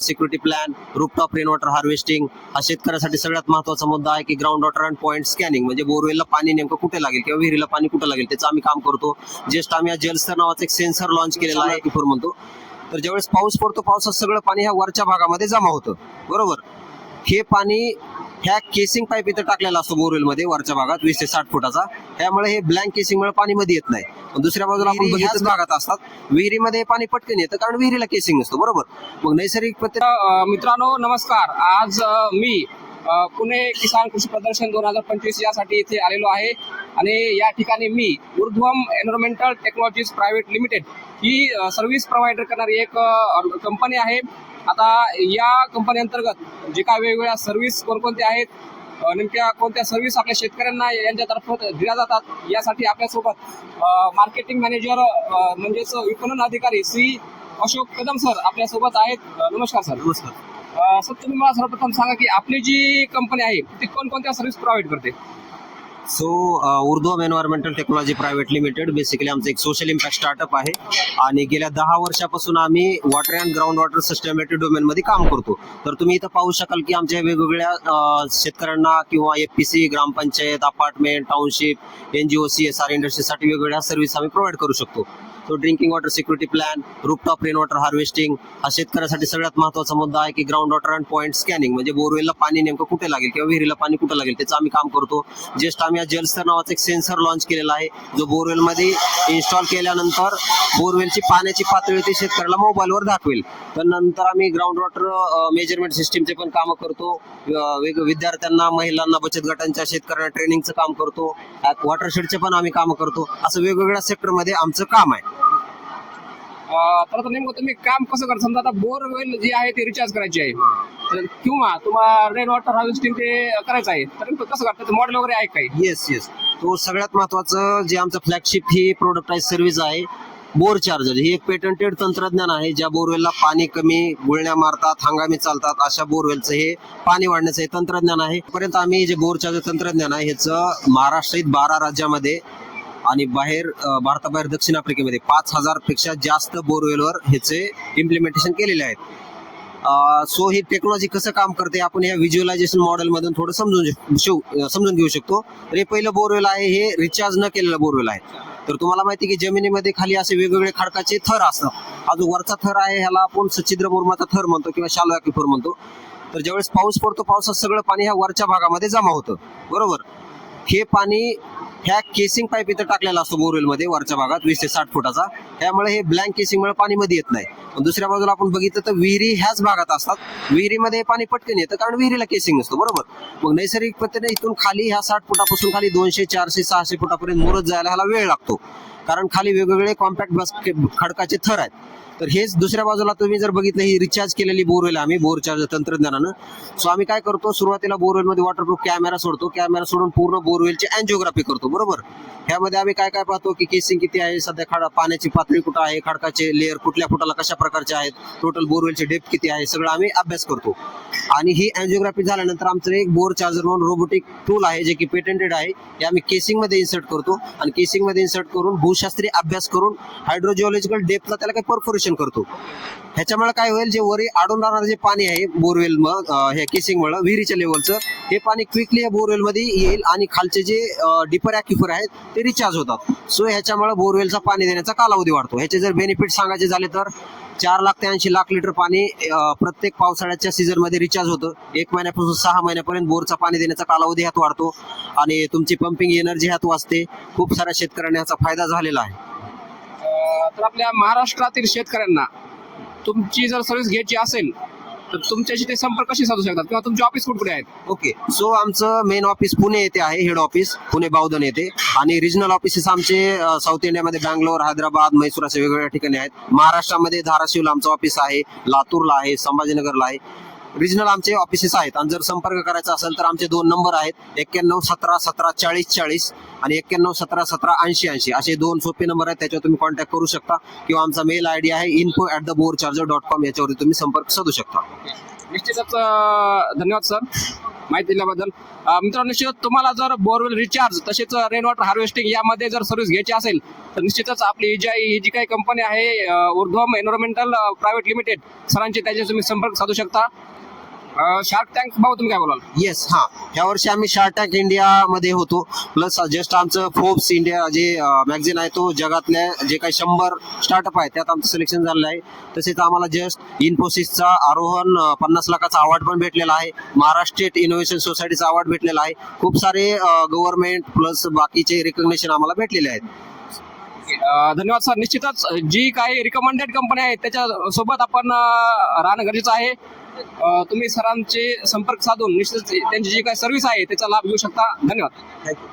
Security plan, rooftop rain water harvesting हा शेतकऱ्यासाठी सगळ्यात महत्त्वाचा मुद्दा आहे की ground water and point scanning, म्हणजे बोरवेलला पाणी नेमकं कुठे लागेल किंवा विहिरीला पाणी कुठे लागेल त्याचं आम्ही काम करतो. जस्ट आम्ही जलस्तर नावाचं एक सेन्सर लॉन्च केलेला आहे की म्हणतो. तर ज्यावेळेस पाऊस पडतो, पावसात सगळं पाणी ह्या वरच्या भागामध्ये जमा होतं, बरोबर. हे पाणी ह्या केसिंग पाईप इथं टाकलेला असतो बोरवेलमध्ये वरच्या भागात 20 ते 60 फुटाचा. त्यामुळे हे ब्लँक केसिंगमुळे पाणी मध्ये येत नाही. पण दुसऱ्या बाजूला आपण बघितलं भागात असतात विहिरीमध्ये पाणी पटकन येतं कारण विहिरीला केसिंग नसतो, बरोबर. मग नैसर्गिक पद्धतीने मित्रांनो नमस्कार. आज मी पुणे किसान कृषी प्रदर्शन 2025 यासाठी इथे आलेलो आहे आणि या ठिकाणी मी ऊर्ध्वम एन्व्हायरमेंटल टेक्नॉलॉजीज प्रायव्हेट लिमिटेड ही सर्व्हिस प्रोव्हाइडर करणारी एक कंपनी आहे. आता या कंपनी अंतर्गत जे काय वेगवेगळ्या सर्व्हिस कोणकोणत्या आहेत, नेमक्या कोणत्या सर्व्हिस आपल्या शेतकऱ्यांना यांच्यातर्फे दिल्या जातात, यासाठी आपल्यासोबत मार्केटिंग मॅनेजर म्हणजेच विपणन अधिकारी श्री अशोक कदम सर आपल्यासोबत आहेत. नमस्कार सर. नमस्कार सर, तुम्ही मला सर्वप्रथम सांगा की आपली जी कंपनी आहे ती कोणकोणत्या सर्व्हिस प्रोव्हाइड करते. So Urdhvam environmental technology private limited basically आमचं एक सोशल इम्पॅक्ट स्टार्टअप आहे आणि गेल्या 10 वर्षापासून आम्ही water and ground water systematic डोमेनमध्ये काम करतो. तर तुम्ही इथं पाहू शकाल की आमच्या वेगवेगळ्या शेतकऱ्यांना किंवा FPC, ग्रामपंचायत, अपार्टमेंट, टाउनशिप, NGO, CSR इंडस्ट्रीसाठी वेगवेगळ्या सर्व्हिस आम्ही प्रोव्हाइड करू शकतो. तो drinking water security plan, rooftop rain water harvesting हा शेतकऱ्यासाठी सगळ्यात महत्त्वाचा मुद्दा आहे की ground water and point scanning, म्हणजे बोरवेलला पाणी नेमकं कुठे लागेल किंवा विहिरीला पाणी कुठे लागेल त्याचं आम्ही काम करतो. जस्ट आम्ही जलस्तर नावाचं एक सेन्सर लॉन्च केलेला आहे जो बोरवेलमध्ये इन्स्टॉल केल्यानंतर बोरवेलची पाण्याची पातळी ते शेतकऱ्याला मोबाईलवर दाखवेल. तर नंतर आम्ही ग्राउंड वॉटर मेजरमेंट सिस्टीमचे पण कामं करतो. विद्यार्थ्यांना, महिलांना, बचत गटांच्या शेतकऱ्यांना ट्रेनिंगचं काम करतो. वॉटरशेडचे पण आम्ही कामं करतो. असं वेगवेगळ्या सेक्टरमध्ये आमचं काम आहे. तर नेमकं तुम्ही काम कसं करता. समजा आता बोरवेल जी आहे ती रिचार्ज करायची आहे किंवा तुम्हाला रेन वॉटर हार्वेस्टिंग ते करायचं आहे, तर नेमकं कसं करता. मॉडेल वगैरे आहे काही. येस. तो सगळ्यात महत्वाचं जे आमचं फ्लॅगशिप ही प्रोडक्टाइज सर्व्हिस आहे बोर चार्जर. ही एक पेटंटेड तंत्रज्ञान आहे ज्या बोरवेलला पाणी कमी, गुळण्या मारतात, हंगामी चालतात अशा बोरवेलचं हे पाणी वाढण्याचं हे तंत्रज्ञान आहे. पर्यंत आम्ही जे बोर चार्जर तंत्रज्ञान आहे ह्याचं महाराष्ट्रात 12 राज्यामध्ये आणि भारताबाहेर दक्षिण आफ्रिकेमध्ये 5000 पेक्षा जास्त बोरवेलवर ह्याचे इम्प्लिमेंटेशन केलेले आहेत. सो ही टेक्नॉलॉजी कसं काम करते आपण या व्हिज्युअलायझेशन मॉडेलमधून थोडं समजून घेऊ शकतो. तर हे पहिलं बोरवेल आहे, हे रिचार्ज न केलेलं बोरवेल आहे. तर तुम्हाला माहिती की जमिनीमध्ये खाली असे वेगवेगळे खडकाचे थर असतात. हा जो वरचा थर आहे ह्याला आपण सच्छिद्र मुरमाचा थर म्हणतो किंवा शालो ॲक्विफर म्हणतो. तर ज्यावेळेस पाऊस पडतो, पावसात सगळं पाणी ह्या वरच्या भागामध्ये जमा होतं, बरोबर. हे पाणी ह्या केसिंग पाईप इथं टाकलेला असतो बोरवेलमध्ये वरच्या भागात 20 ते 60 फुटाचा. त्यामुळे हे ब्लँक केसिंगमुळे पाणी मध्ये येत नाही. पण दुसऱ्या बाजूला आपण बघितलं तर विहिरी ह्याच भागात असतात. विहिरीमध्ये पाणी पटकन येतं कारण विहिरीला केसिंग नसतो, बरोबर. मग नैसर्गिक पद्धतीने इथून खाली ह्या 60 फुटापासून खाली 200, 400, 600 फुटापर्यंत मुरत जायला ह्याला वेळ लागतो कारण खाली वेगवेगळे कॉम्पॅक्ट खडकाचे थर आहेत. तर हेच दुसऱ्या बाजूला तुम्ही जर बघितलं ही रिचार्ज केलेली बोरवेल आम्ही बोर चार्जर तंत्रज्ञानानं. सो आम्ही काय करतो, सुरुवातीला बोरवेलमध्ये वॉटरप्रूफ कॅमेरा सोडतो. कॅमेरा सोडून पूर्ण बोरवेलची अँजिओग्राफी करतो, बरोबर. ह्यामध्ये आम्ही काय काय पाहतो की केसिंग किती आहे, सध्या पाण्याची पातळी कुठं आहे, खडकाचे लेअर कुठल्या फुटाला कशा प्रकारचे आहेत, टोटल बोरवेलची डेप्थ किती आहे, सगळं आम्ही अभ्यास करतो. आणि ही अँजिओग्राफी झाल्यानंतर आमचं एक बोर चार्जर म्हणून रोबोटिक टूल आहे जे की पेटेंटेड आहे. हे आम्ही केसिंगमध्ये इन्सर्ट करतो आणि केसिंगमध्ये इन्सर्ट करून भूशास्त्रीय अभ्यास करून हायड्रोजिओलॉजिकल डेप्थला त्याला काही परफोरेशन करतो. ह्याच्यामुळे काय होईल, जे वरी आडून राहणारं जे पाणी आहे बोरवेल हे केसिंगमुळे विहिरीच्या लेवलचं हे पाणी क्विकली या बोरवेलमध्ये येईल आणि खालचे जे डिपर ॲक्विफर आहेत ते रिचार्ज होतात. सो ह्याच्यामुळे बोरवेलचा पाणी देण्याचा कालावधी वाढतो. ह्याचे जर बेनिफिट सांगायचे झाले तर 4 ते 80 लाख लिटर पाणी प्रत्येक पावसाळ्याच्या सीझनमध्ये रिचार्ज होतं. 1 महिन्यापासून 6 महिन्यापर्यंत बोरचा पाणी देण्याचा कालावधी ह्यात वाढतो आणि तुमची पंपिंग एनर्जी ह्यात वाचते. खूप साऱ्या शेतकऱ्यांना याचा फायदा झालेला आहे. तर आपल्या महाराष्ट्रातील शेतकऱ्यांना तुमची जर सर्व्हिस घ्यायची असेल तर तुमच्याशी ते संपर्क कशी साधू शकतात किंवा तुमचे ऑफिस कुठे आहेत. ओके. सो आमचं मेन ऑफिस पुणे येथे आहे, हेड ऑफिस पुणे बावधन येथे. आणि रिजनल ऑफिसेस आमचे साऊथ इंडियामध्ये बँगलोर, हैदराबाद, मैसूर असे वेगवेगळ्या ठिकाणी आहेत. महाराष्ट्रामध्ये धाराशिवला आमचं ऑफिस आहे, लातूरला आहे, संभाजीनगरला आहे. रिजनल आमचे ऑफिसेस आहेत. आणि जर संपर्क करायचा असेल तर आमचे 2 नंबर आहेत, 91 17 17 40 40 आणि 91 17 17 80 80 असे 2 सोपे नंबर आहेत. त्याच्यावर तुम्ही कॉन्टॅक्ट करू शकता किंवा आमचा मेल ID आहे info@theborcharger.com याच्यावरती तुम्ही संपर्क साधू शकता. निश्चितच धन्यवाद सर. माहिती दिल्याबद्दल. मित्रांनो, निश्चित तुम्हाला जर बोरवेल रिचार्ज तसेच रेन वॉटर हार्वेस्टिंग यामध्ये जर सर्व्हिस घ्यायची असेल तर निश्चितच आपली ही जी काही कंपनी आहे ऊर्ध्वम एन्व्हायरमेंटल प्रायव्हेट लिमिटेड सरांची त्याचे तुम्ही संपर्क साधू शकता. शार्क टँक भाऊ तुम्ही काय बोलाल? येस, हा, ह्या वर्षी आम्ही शार्क टँक इंडिया मध्ये होतो. प्लस जस्ट आमचं फोर्ब्स इंडिया जे मॅगझिन आहे तो जगातल्या जे काही 100 स्टार्टअप आहे त्यात आमचं सिलेक्शन झालेलं आहे. तसेच आम्हाला जस्ट इन्फोसिसचा आरोहन 50 लाखाचा अवॉर्ड पण भेटलेला आहे. महाराष्ट्र स्टेट इनोव्हेशन सोसायटीचा अवॉर्ड भेटलेला आहे. खूप सारे गव्हर्नमेंट प्लस बाकीचे रिकग्नेशन आम्हाला भेटलेले आहेत. धन्यवाद सर. निश्चितच जी काही रिकमेंडेड कंपनी आहेत त्याच्या सोबत आपण राहणं गरजेचं आहे. तुम्ही सरांचे संपर्क साधून निश्चितच त्यांची जी काही सर्व्हिस आहे त्याचा लाभ घेऊ शकता. धन्यवाद. थँक्यू.